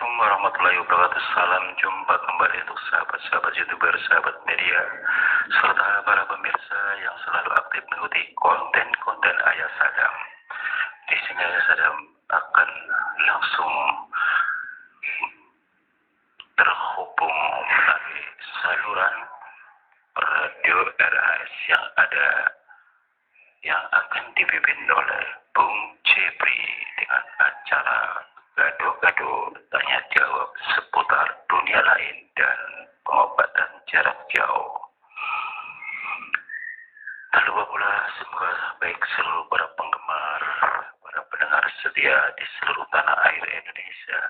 Assalamualaikum warahmatullahi wabarakatuh. Salam jumpa kembali untuk sahabat-sahabat YouTuber, sahabat media, serta para pemirsa yang selalu aktif mengikuti konten-konten Ayah Sadam. Di sini Ayah Sadam akan langsung terhubung melalui saluran radio RAS yang akan dipimpin oleh Bung Jepri dengan acara gado-gado tanya jawab seputar dunia lain dan pengobatan jarak jauh. Tak lupa pula semoga baik seluruh para penggemar, para pendengar setia di seluruh tanah air Indonesia,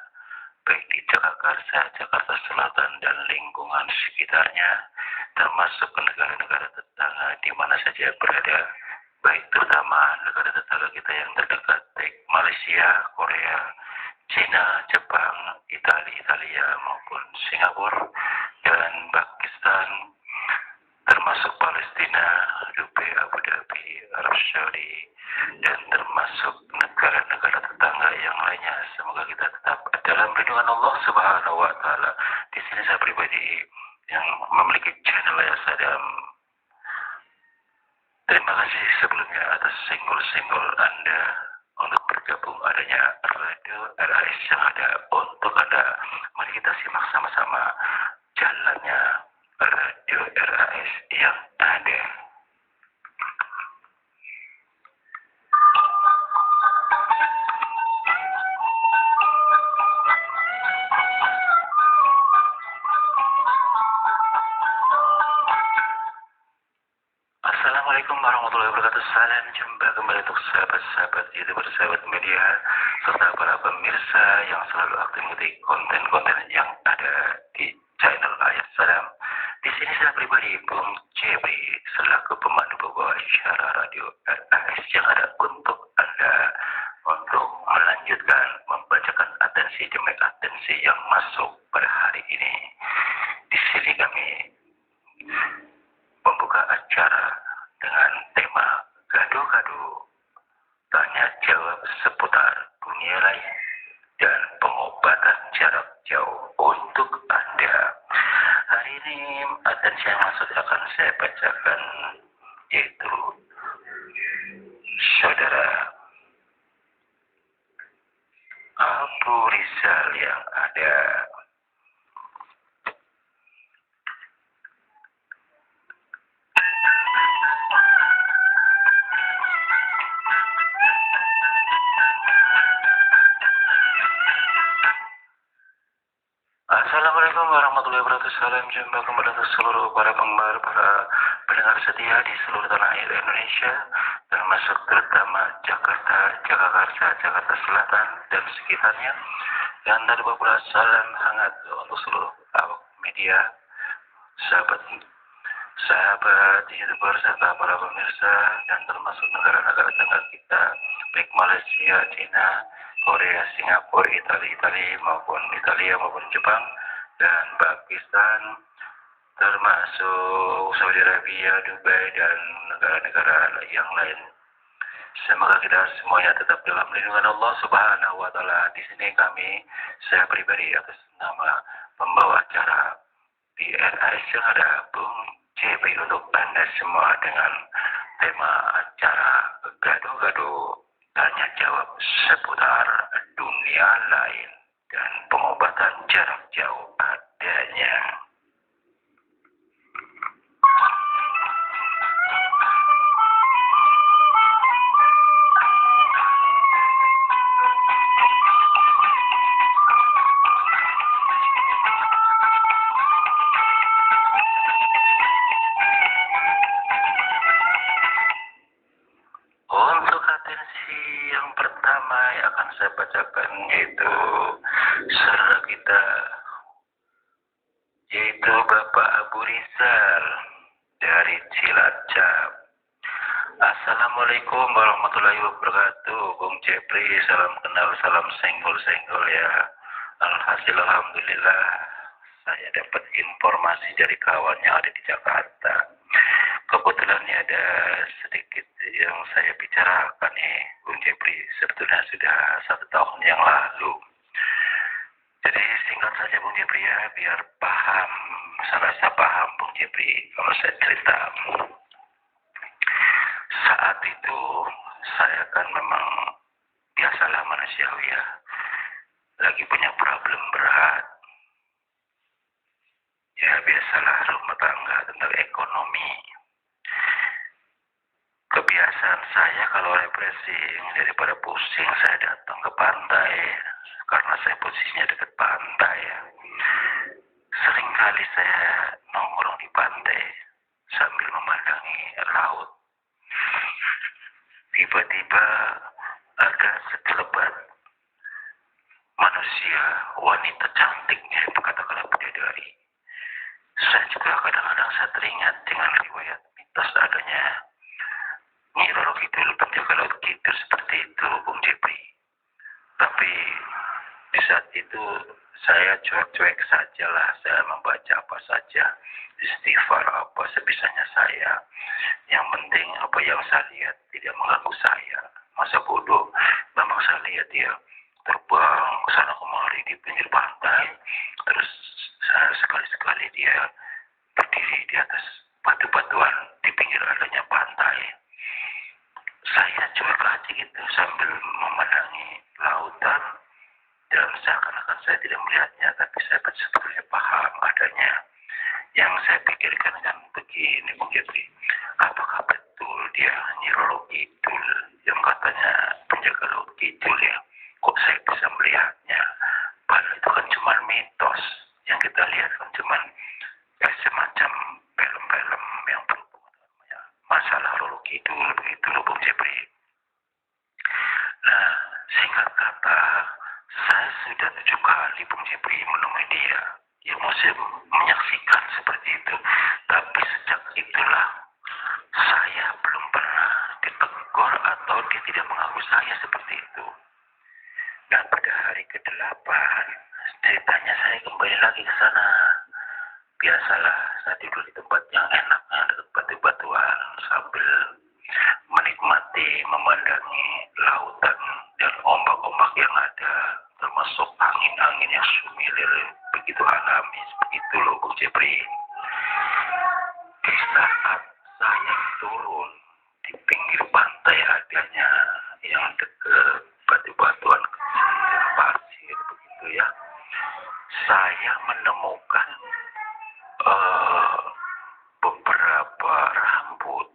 baik di Jakarta, Jakarta Selatan dan lingkungan sekitarnya, termasuk ke negara-negara tetangga di mana saja berada, baik terutama negara tetangga kita yang terdekat, baik Malaysia, Korea, Cina, Jepang, Italia maupun Singapura dan Pakistan, termasuk Palestina, Dubai, Abu Dhabi, Arab Saudi, dan termasuk negara-negara tetangga yang lainnya. Semoga kita tetap dalam lindungan Allah Subhanahu wa Ta'ala. Di sini saya pribadi yang memiliki channel Ayah Sadam, terima kasih sebelumnya atas senggol-senggol Anda untuk bergabung adanya radio RAS yang ada untuk Anda. Mari kita simak sama-sama jalannya radio RAS yang ada. Assalamualaikum warahmatullahi wabarakatuh. Salam jumpa kembali untuk sahabat-sahabat YouTuber, sahabat media, serta para pemirsa yang selalu aktif mengikuti konten-konten yang ada di channel Ayah Sadam. Di sini saya pribadi Bung Jepri selaku pemandu pembawa acara radio RAS yang ada untuk Anda untuk melanjutkan membacakan atensi demi atensi yang masuk pada hari ini. Di sini kami membuka acara dengan tema gado-gado tanya jawab seputar dunia lain dan pengobatan jarak jauh untuk Anda. Hari ini atensi yang masuk akan saya bacakan yaitu saudara Abu Rizal yang ada. Assalamualaikum warahmatullahi wabarakatuh. Salam jumpa kembali untuk seluruh para penggemar, para pendengar setia di seluruh tanah air Indonesia, termasuk terutama Jakarta, Jakarta Selatan dan sekitarnya. Dan tak lupa pula salam hangat untuk seluruh awak media, sahabat YouTuber serta para pemirsa, dan termasuk negara-negara tetangga kita, baik Malaysia, Cina, Korea, Singapura, Italia maupun Jepang dan Pakistan, termasuk Saudi Arabia, Dubai dan negara-negara yang lain. Semoga kita semuanya tetap dalam lindungan Allah Subhanahu wa Ta'ala. Di sini saya pribadi atas nama pembawa acara di RAS yang ada Bung Jepri untuk Anda semua dengan tema acara gado-gado tanya jawab seputar dunia lain dan pengobatan jarak jauh adanya. Untuk atensi yang pertama yang akan saya bacakan yaitu saudara kita, yaitu Bapak Abu Rizal dari Cilacap. Assalamualaikum warahmatullahi wabarakatuh. Bung Jepri, salam kenal, salam senggol-senggol ya. Alhamdulillah saya dapat informasi dari kawan yang ada di Jakarta. Kebetulan ada sedikit yang saya bicarakan nih Bung Jepri, sebetulnya sudah 1 tahun yang lalu. Jadi singkat saja Bung Jepri ya, biar paham, serasa paham Bung Jepri kalau saya cerita. Saat itu saya kan memang biasalah manusiawi ya, lagi punya problem berat. Ya biasalah rumah tangga tentang ekonomi. Kebiasaan saya kalau refreshing daripada pusing saya datang ke pantai karena saya posisinya dekat pantai ya. Seringkali saya nongkrong di pantai sambil memandangi laut. Tiba-tiba ada sekelebat manusia, wanita cantiknya, katakanlah bidadari. Saya juga kadang-kadang saya teringat dengan riwayat mitos adanya Nyi Roro Kidul, penjaga laut Kidul seperti itu, Bung Jepri. Tapi di saat itu saya cuek-cuek sajalah, saya membaca apa saja, istighfar apa sebisanya saya. Yang penting apa yang saya lihat tidak mengganggu saya. Masa bodoh, memang saya lihat dia terbang ke sana kemari di pinggir pantai, terus sekali-sekali dia berdiri di atas batu-batuan di pinggir adanya pantai. Saya cuek aja gitu sambil memandangi lautan dan seakan-akan saya tidak melihatnya, tapi saya sebetulnya paham adanya. Yang saya pikirkan kan begini Bung Jepri, apakah betul dia Nyi Roro Kidul yang katanya penjaga laut Kidul ya? Kok saya bisa melihatnya? Padahal itu kan cuma mitos, yang kita lihat kan cuma semacam film-film yang berhubungan dengan masalah Roro Kidul begitu loh Bung Jepri. Nah, singkat kata, saya sudah 7 kali Bung Jepri menemui dia. Ya masih menyaksikan seperti itu. Tapi sejak itulah saya belum pernah ditegur atau dia tidak mengaku saya seperti itu. Nah pada hari ke-8 ceritanya saya kembali lagi ke sana. Biasalah saya tidur di tempat yang enak, dekat batu-batuan sambil menikmati memandangi lautan dan ombak-ombak yang ada, termasuk angin-angin yang sumilir begitu alami begitu loh Bung Jepri. Di saat saya turun di pinggir pantai adanya yang dekat batu-batuan kecil dan pasir begitu ya, saya menemukan beberapa rambut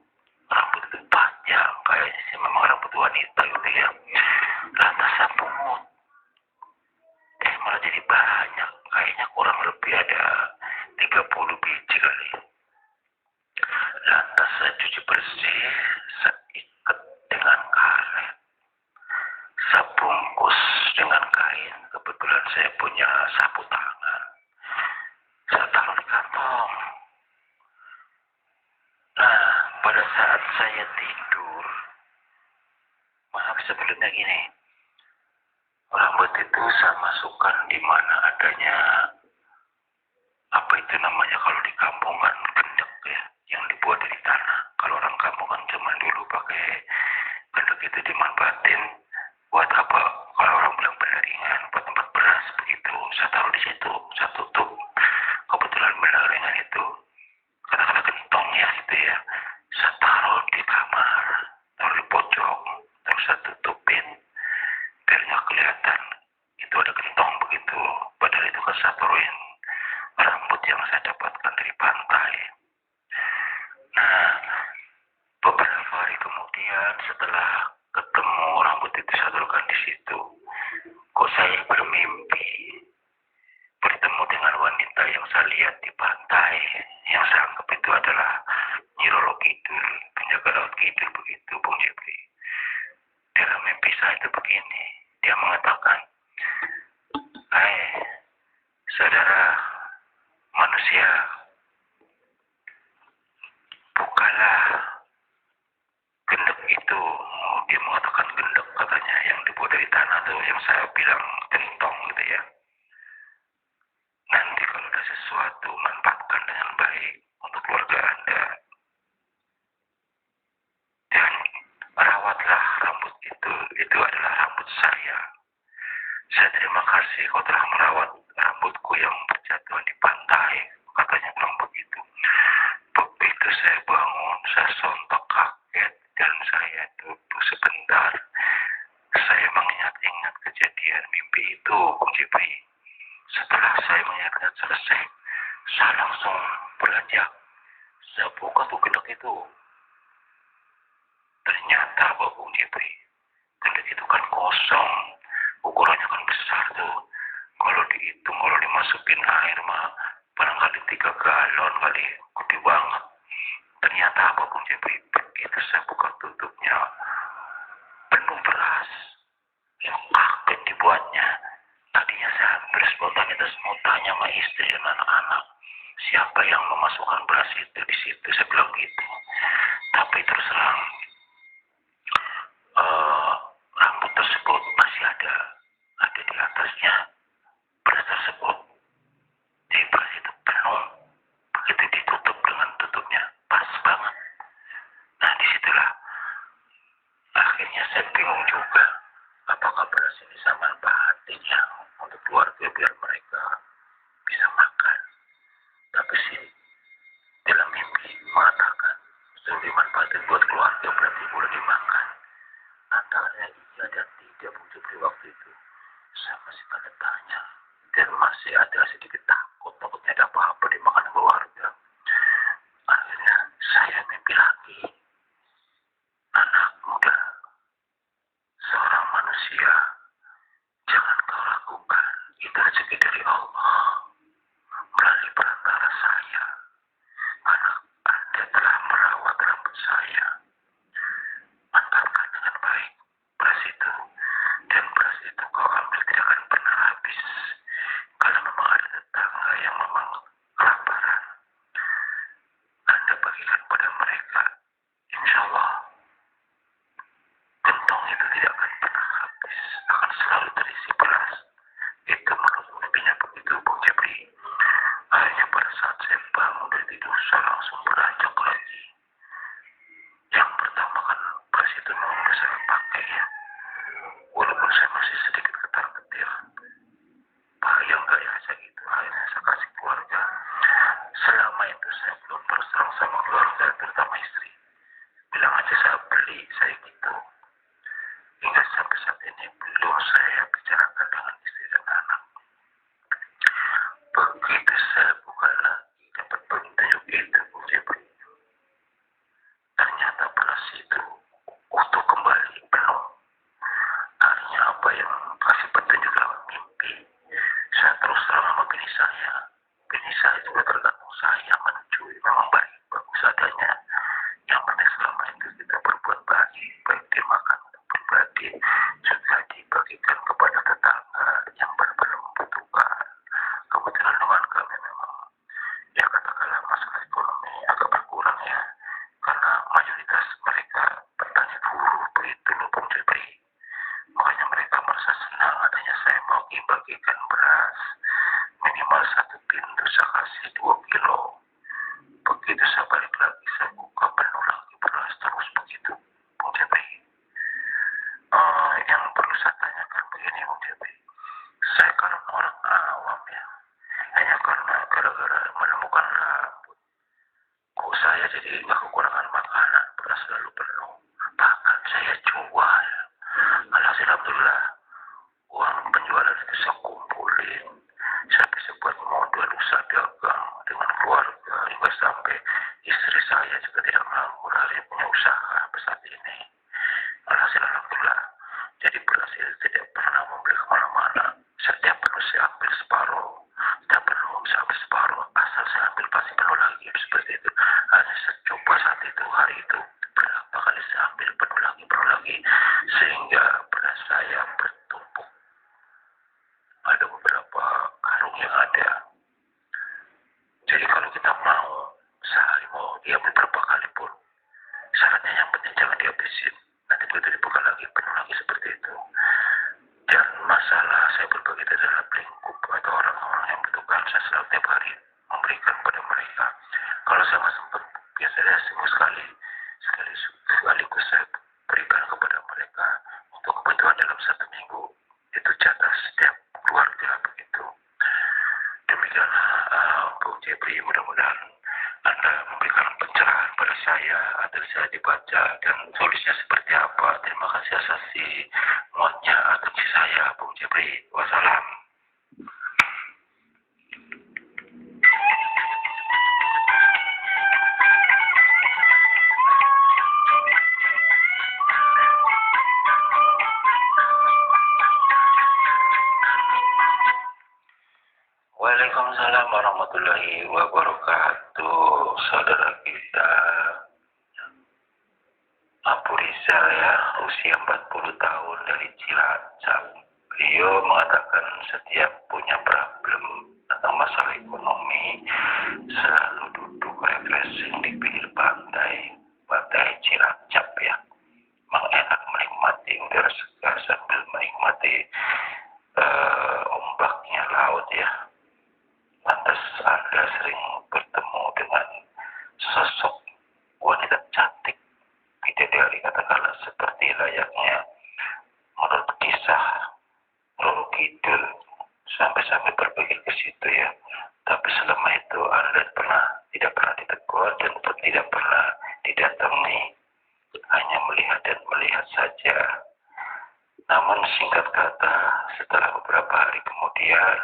itu panjang, kayaknya sih memang rambut wanita gitu ya. Lantas saya pungut, malah jadi banyak, kayaknya kurang lebih ada 30 biji kali. Lantas saya cuci bersih, saya ikat dengan karet, saya bungkus dengan kain. Kebetulan saya punya sapu tangan, saya taruh di kantong. Nah, pada saat saya tidur, maaf sebelumnya gini, rambut itu saya masukkan di mana adanya, apa itu namanya kalau di kampung kan, gendek ya, yang dibuat dari tanah. Kalau orang kampung kan zaman dulu pakai gendek itu dimanfaatin buat apa? Kalau orang bilang penyaringan, buat tempat beras begitu. Saya taruh di situ, saya tutup. Kebetulan penyaringan itu kata-kata gentong ya gitu ya, saya taruh di kamar, taruh di pojok, terus saya tutupin biar nggak kelihatan itu ada gentong begitu. Padahal itu kan saya taruhin rambut yang saya dapatkan dari pantai. Nah, beberapa hari kemudian setelah ketemu rambut itu saya taruhkan di situ, kok saya bermimpi bertemu dengan wanita yang saya lihat di pantai, yang saya anggap itu adalah Nyi Roro Kidul, penjaga laut Kidul begitu Bung Jepri. Dalam mimpi saya itu begini, dia mengatakan, "Hai saudara manusia, bukalah gendek itu." Dia mengatakan gendek katanya yang dibuat dari tanah tuh, yang saya bilang gentong gitu ya. Nanti kalau ada sesuatu, manfaatkan dengan baik untuk keluarga Anda. Dan rawatlah rambut itu adalah rambut saya. Saya terima kasih kau telah merawat rambutku yang berjatuhan di pantai, katanya bilang begitu. Begitu saya bangun, saya sontak kaget dan saya duduk sebentar. Saya mengingat-ingat kejadian mimpi itu, Bung Jepri. Setelah saya mengingat selesai, saya langsung beranjak. Saya buka tuh gendek itu. Ternyata Bung Jepri, gendek itu kan kosong. Ukurannya kan besar tuh. Kalau dihitung, kalau dimasukin air mah barangkali 3 galon kali, gede banget. Ternyata Bung Jepri, begitu saya buka tutupnya, penuh beras. Yang kaget dibuatnya. Tadinya saya hampir spontanitas mau tanya sama istri dan anak-anak, siapa yang memasukkan beras itu di situ, saya bilang gitu. Tapi terus terang, rambut tersebut masih ada di atasnya. Beras tersebut, di beras itu penuh. Begitu ditutup dengan tutupnya, pas banget. Nah disitulah akhirnya saya bingung juga, apakah beras ini sama manfaatnya untuk keluarga biar mereka bisa makan. Tapi sih dalam mimpi mengatakan sudah dimanfaatkan buat keluarga berarti boleh dimakan. Antara iya dan tidak Bung Jepri waktu itu saya masih tanda tanya dan masih ada sedikit takutnya ada apa-apa dimakan keluarga. Akhirnya saya mimpi lagi, anak muda, seorang manusia, jangan kau lakukan, itu rezeki dari Allah melalui perantara saya, karena Anda telah merawat rambut saya. Manfaatkan dengan baik beras itu, dan beras itu kau ambil tidak akan pernah habis. Kalau memang ada tetangga yang memang kelaparan, Anda bagikan pada mereka. Insya Allah gentong itu tidak akan pernah habis, akan selalu terisi beras. Itu menurut mimpinya begitu Bung Jepri. Akhirnya pada saat saya bangun dari tidur, saya langsung beranjak lagi. Yang pertama kan beras itu memang udah saya pakai ya, walaupun saya masih sedikit ketar-ketir. Bahaya enggak ya saya gitu. Akhirnya saya kasih keluarga. Selama itu saya belum terus terang sama keluarga, terutama istri. Bilang aja saya beli, saya gitu. Hingga sampai saat ini belum saya bicarakan dengan istri dan anak. Begitu saya buka lagi, dapat petunjuk itu Bung Jepri. Ternyata beras itu utuh kembali, penuh. Akhirnya apa yang kasih petunjuk lewat mimpi, saya terus terang sama bini saya. Bini saya juga tergantung saya menuju memang baik, bagus adanya. Yang penting selama itu kita berbuat baik, baik dimakan untuk pribadi, juga dibagikan kepada tetangga yang benar-benar membutuhkan. Kebetulan dengan kami memang, ya katakanlah masalah ekonomi agak berkurang ya, karena mayoritas mereka petani buruh begitu loh Bung Jepri. Makanya mereka merasa senang adanya saya mau bagikan beras. Minimal 1 pintu saya kasih 2 kilo. Begitu saya balik lagi, saya buka penuh lagi beras terus begitu Bung Jepri. Yang perlu saya tanyakan begini Bung Jepri. Saya kan orang awam ya. Hanya karena gara-gara menemukan rambut, kok saya jadi nggak kekurangan makanan, beras selalu penuh. Bahkan saya jual. Alhamdulillah, uang penjualan itu saya kumpulin. Saya bisa buat modal usaha dagang dengan keluarga, hingga sampai istri saya juga tidak nganggur, akhirnya punya usaha saat ini. Alhamdulillah. Jadi beras itu tidak pernah membeli kemana-mana. Setiap penuh saya ambil separuh, setiap penuh saya ambil separuh, asal saya ambil pasti penuh lagi, seperti itu. Hanya saya coba saat itu, hari itu berapa kali saya ambil penuh lagi, sehingga beras saya bertumpuk. Ada beberapa karung yang ada. Jadi kalau kita mau sehari mau diambil berapa kali pun, syaratnya yang penting jangan dihabisin. Nanti begitu dibuka lagi, penuh lagi seperti itu. Dan masalah saya berbagi terhadap lingkup atau orang-orang yang membutuhkan, saya selalu tiap hari memberikan pada mereka. Kalau saya nggak sempat, biasanya seminggu sekaligus saya berikan kepada mereka untuk kebutuhan dalam 1 minggu. Itu jatah setiap keluarga begitu. bisa dan tulisnya seperti apa. Terima kasih atas muatnya atensi saya, Bung Jepri. Wassalam. Waalaikumsalam warahmatullahi wabarakatuh. Saudara kita Abu Rizal ya, usia 40 tahun dari Cilacap. Beliau mengatakan setiap punya problem tentang masalah ekonomi selalu duduk refreshing di pinggir pantai Cilacap ya. Memang enak menikmati udara segar sambil menikmati ombaknya laut ya. Lantas Anda sering bertemu dengan sosok wanita cantik, bidadari katakanlah seperti layaknya menurut kisah Roro Kidul, sampai berpikir ke situ ya. Tapi selama itu Anda tidak pernah ditegur dan tidak pernah didatangi, hanya melihat dan melihat saja. Namun singkat kata, setelah beberapa hari kemudian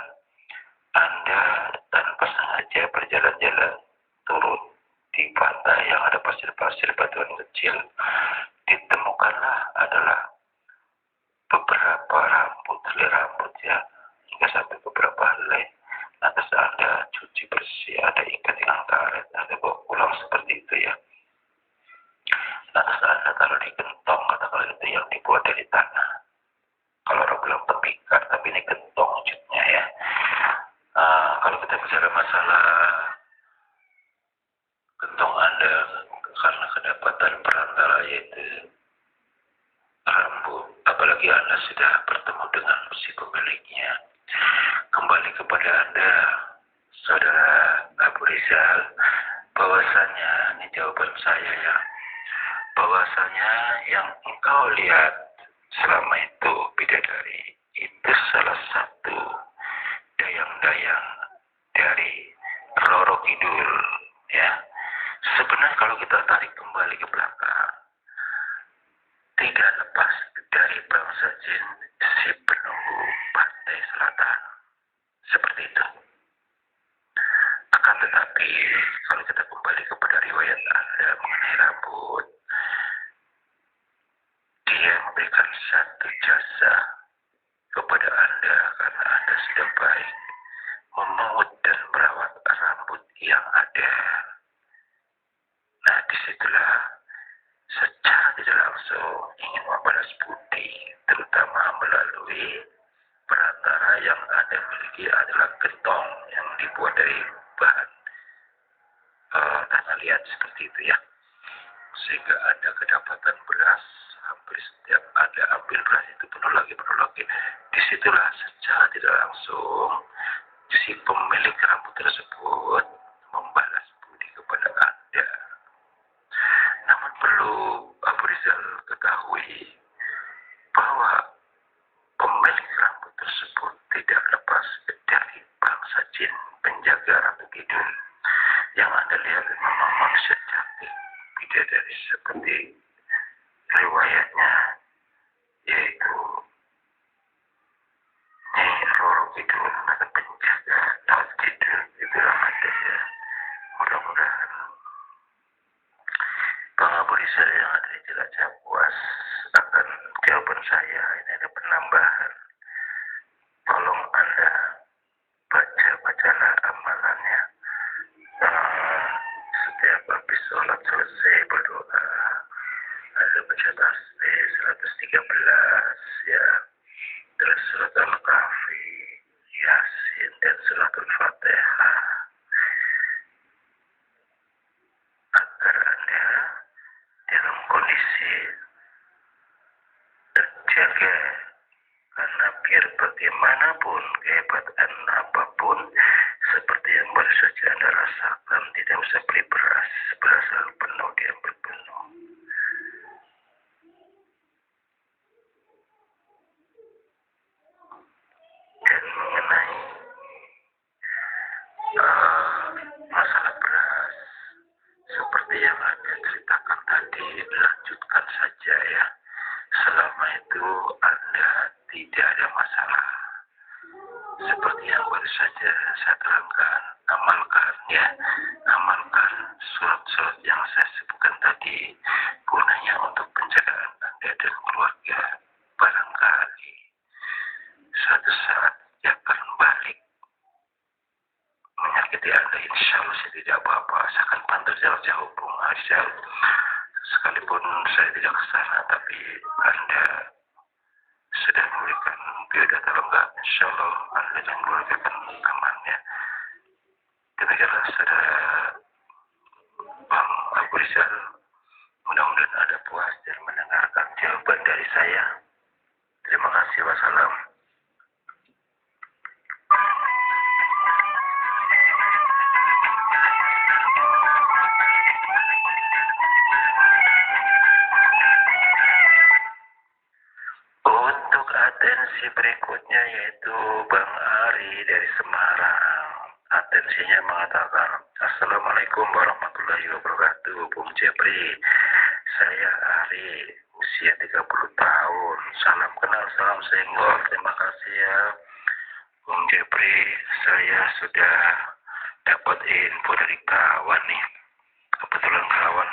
Anda tanpa sengaja berjalan-jalan turun di pantai yang ada pasir-pasir batuan kecil. Ditemukanlah adalah beberapa helai rambut ya, hingga sampai beberapa helai. Lantas Anda cuci bersih, ada ikat dengan karet, Anda bawa pulang seperti itu ya. Lantas Anda taruh di gentong, katakanlah itu yang dibuat dari tanah. Kalau orang bilang tembikar, tapi ini gentong wujudnya ya. Kalau kita bicara masalah gentong Anda karena kedapatan perantara yaitu rambut, apalagi Anda sudah bertemu dengan si pemiliknya, kembali kepada Anda, saudara Abu Rizal, bahwasanya ini jawaban saya ya, bahwasanya yang engkau lihat selama itu bidadari itu salah satu dayang-dayang dari Roro Kidul ya. Sebenarnya kalau kita tarik kembali ke belakang, tidak lepas dari bangsa jin si penunggu pantai selatan seperti itu. Akan tetapi kalau kita kembali kepada riwayat Anda mengenai rambut, dia memberikan satu jasa kepada Anda karena Anda sudah baik memungut dan merawat rambut yang ada. Nah, disitulah secara tidak langsung ingin membalas budi, terutama melalui perantara yang Anda miliki adalah gentong yang dibuat dari bahan tanah liat seperti itu ya. Sehingga Anda kedapatan beras, hampir setiap Anda ambil beras itu penuh lagi. Disitulah secara tidak langsung si pemilik rambut tersebut membalas budi kepada Anda. Namun perlu Abu Rizal ketahui bahwa pemilik rambut tersebut tidak lepas dari bangsa jin penjaga rambut hidung. Yang Anda lihat memang manusia cantik, bidadari seperti riwayatnya, yaitu Nyai Roro Kidul atau penjaga laut kidul. Itulah ada ya. Mudah-mudahan Bang Abu Rizal yang ada di Cilacap puas akan jawaban saya. Ini ada penambahan. Tolong Anda bacalah amalannya. Setiap habis sholat selesai berdoa, Anda baca tasbih 113 ya, terus surat Al-Kahfi, Yasin, dan surat Al-Fatihah, agar Anda dalam kondisi terjaga. Karena biar bagaimanapun kehebatan apapun, seperti yang baru saja Anda rasakan, tidak usah beli beras selalu penuh, diambil penuh. Dan mengenai masalah beras, seperti yang Anda ceritakan tadi, lanjut tidak ada masalah. Seperti yang baru saja saya terangkan, amalkan surat-surat yang saya sebutkan tadi, gunanya untuk penjagaan Anda dan keluarga. Barangkali suatu saat dia akan balik menyakiti Anda. Insya Allah saya tidak apa-apa, saya akan pantau jauh-jauh Bung Arsal. Sekalipun saya tidak ke sana, tapi Anda sudah memberikan biodata lengkap, insya Allah Anda dan keluarga akan aman ya. Demikianlah saudara Bang Abu Rizal, mudah-mudahan Anda puas dan mendengarkan jawaban dari saya. Terima kasih, wassalam. Untuk atensi berikutnya yaitu Bang Ari dari Semarang. Atensinya mengatakan, Assalamualaikum warahmatullahi wabarakatuh, Bung Jepri. Saya Ari, usia 30 tahun. Salam kenal, salam senggol. Terima kasih ya, Bung Jepri. Saya sudah dapat info dari kawan nih. Kebetulan kawan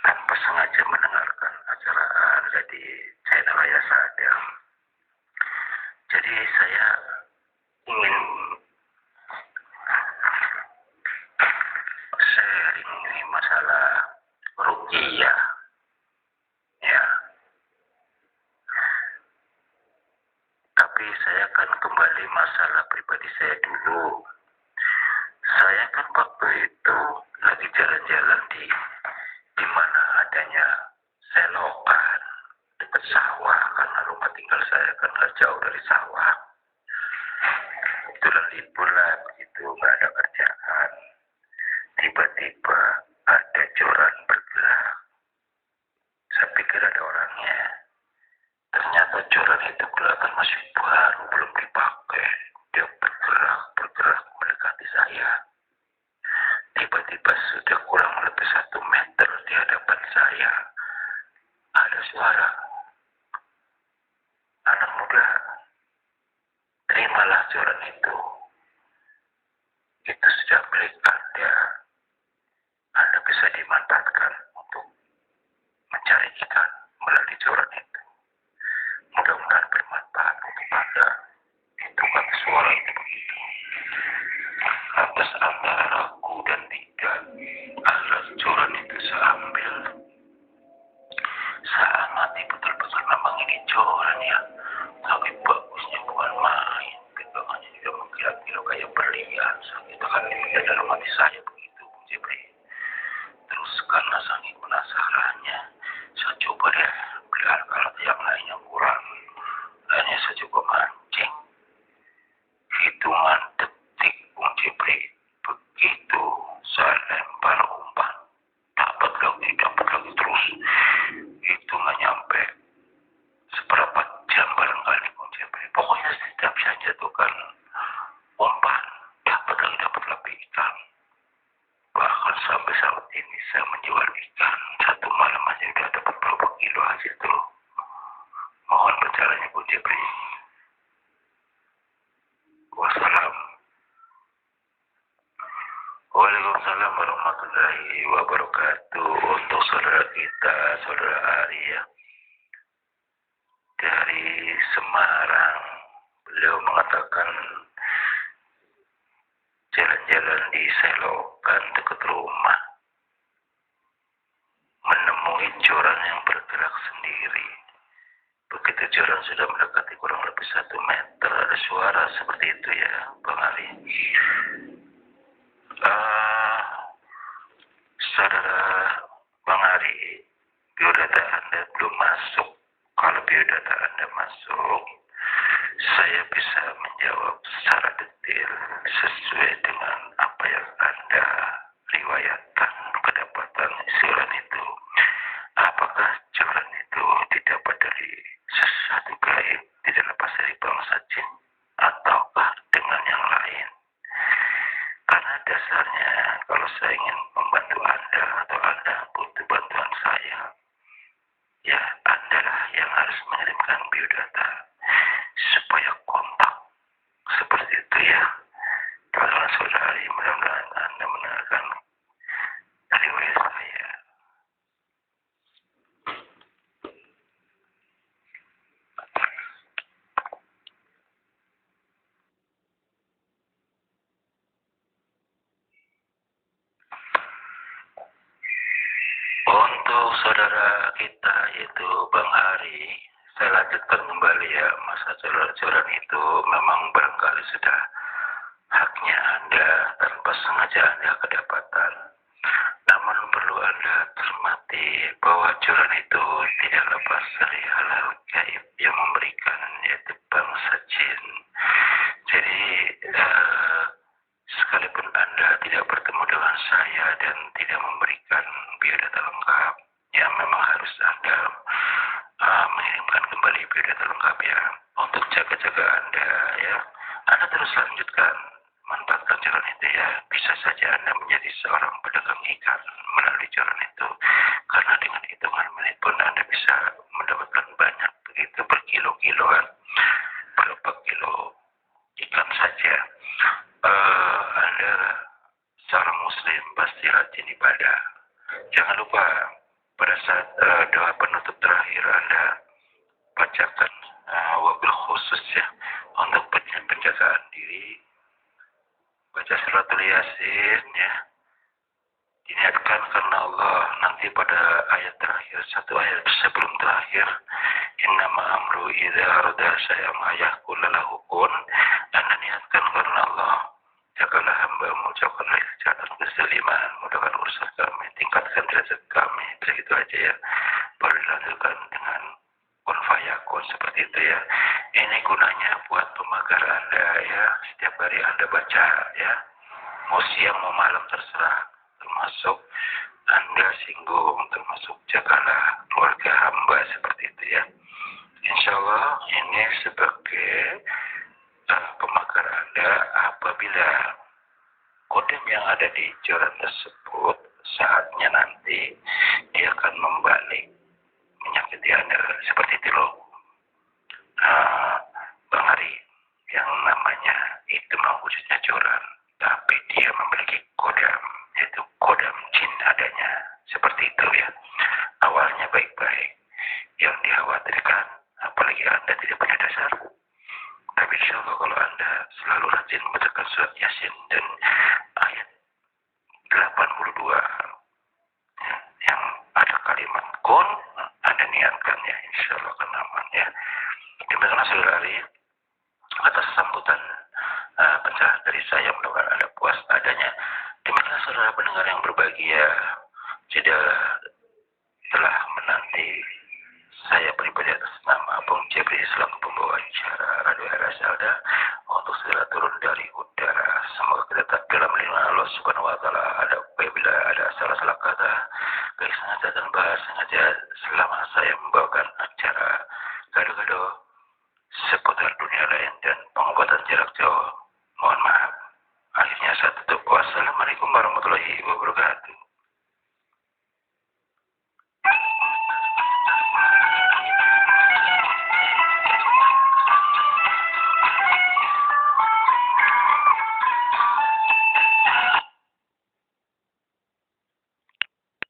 tanpa sengaja mendengarkan acara Anda di channel Ayah Sadam. Jadi saya ingin sharing ini masalah ruqyah ya. Tapi saya akan kembali masalah pribadi saya dulu. Saya kan waktu itu lagi jalan-jalan di mana adanya selokan dekat sawah, karena rumah tinggal saya kan gak jauh dari sawah. Kebetulan libur lah begitu, gak ada kerjaan. Tiba-tiba ada joran bergerak. Saya pikir ada orangnya. Ternyata joran itu kelihatan masih baru, belum dipakai. Dia bergerak mendekati saya. Tiba-tiba sudah kurang lebih 1 meter di hadapan saya. Ada suara, anak muda, terimalah joran itu. Itu sudah milik Anda. Anda bisa dimanfaatkan untuk mencari ikan melalui joran itu. Mudah-mudahan bermanfaat untuk Anda. Itu kan suara itu begitu. Atas antara ragu dan tidak, alas joran itu saya ambil. Saya amati betul-betul, memang ini joran ya. Tapi bagusnya bukan main. Pegangannya juga mengkira-kira kayak berlian. Itu kan dilihat dalam hati saya begitu, Bung Jepri. Terus karena saking penasarannya, saya coba deh beli alat-alat yang lain yang kurang. Akhirnya saya coba mancing. Hitungan detik, Bung Jepri, begitu saya lempar umpan, dapat lagi terus. Itu nggak nyampe seberapa jam barangkali, Bung Jepri. Pokoknya setiap saya jatuhkan umpan, dapat lagi ikan. Bahkan sampai saat ini saya menjual ikan 1 malam aja udah dapat berapa kilo hasil tuh. Mohon berjalannya, Bung Jepri. Wassalam. Waalaikumsalam warahmatullahi wabarakatuh. Untuk saudara kita, saudara Arya dari Semarang, beliau mengatakan jalan-jalan di selokan dekat rumah, menemui joran yang bergerak sendiri. Begitu joran sudah mendekati kurang lebih 1 meter, ada suara seperti itu ya, Bang Ali. Saudara Bang Ari, biodata Anda belum masuk. Kalau biodata Anda masuk, saya bisa menjawab secara detail sesuai dengan apa yang Anda riwayatkan kedapatan joran itu. Apakah joran itu didapat dari sesuatu gaib, tidak lepas dari bangsa jin, ataukah dengan yang lain? Karena dasarnya kalau saya ingin membantu Anda atau Anda butuh bantuan saya, ya Anda lah yang harus mengirimkan biodata. saudara kita yaitu Bang Hari, saya lanjutkan kembali ya, masa curhat-curhat itu memang barangkali sudah haknya Anda tanpa sengaja Anda kedapatan. Namun perlu Anda cermati bahwa curhat itu tidak lepas dari hal-hal gaib yang memberikan yaitu bangsa jin. Jadi sekalipun Anda tidak bertemu dengan saya dan tidak memberikan biodata lengkap, ya memang harus Anda mengirimkan kembali biodata lengkap ya untuk jaga-jaga Anda ya. Anda terus lanjutkan manfaatkan jalan itu ya. Bisa saja Anda menjadi seorang pedagang ikan melalui jalan itu, karena dengan hitungan menit pun Anda bisa mendapatkan banyak begitu berkilo-kiloan, berapa kilo ikan saja. Anda seorang muslim pasti rajin ibadah. Jangan lupa pada saat doa penutup terakhir Anda bacakan wabil khusus ya untuk penjagaan diri, baca suratul yasin ya, diniatkan karena Allah. Nanti pada ayat terakhir, satu ayat sebelum terakhir, innama amru idza arada syai'an ayahqul lahu kun, Anda niatkan karena Allah. Jagalah hamba-Mu, jagalah kesehatan keseliman, mudahkan urusan kami, tingkatkan derajat kami, begitu aja ya. Baru dilanjutkan dengan kun fayakun, seperti itu ya. Ini gunanya buat pemagar Anda ya, setiap hari Anda baca ya, mau siang mau malam terserah, termasuk Anda singgung, termasuk jagalah keluarga hamba, seperti itu ya. Insya Allah ini sebagai pemagar Anda apabila kodam yang ada di jalan tersebut saatnya nanti dia akan membalik menyakiti Anda, seperti itu loh. Bang Hari, yang namanya itu wujudnya joran, tapi dia memiliki kodam, yaitu kodam jin adanya, seperti itu ya. Awalnya baik-baik, yang dikhawatirkan apalagi Anda tidak punya dasar. Tapi insya Allah kalau Anda selalu rajin membacakan surat Yasin dan ayat 82 ya, yang ada kalimat kun, Anda niatkan ya, insya Allah akan aman ya. Demikianlah saudari atas sambutan pencerahan dari saya, mudah-mudahan Anda puas adanya. Demikianlah saudara pendengar yang berbahagia, sudah telah menanti saya pribadi atas nama Bung Jebri selaku pembawa acara Radio Era Salda untuk segera turun dari udara. Semoga kita tetap dalam lindungan Allah Subhanahu wa taala. Apabila ada salah-salah kata, baik sengaja dan bahas sengaja selama saya membawakan acara gado-gado seputar dunia lain dan pengobatan jarak jauh, mohon maaf. Akhirnya saya tutup. Wassalamualaikum warahmatullahi wabarakatuh.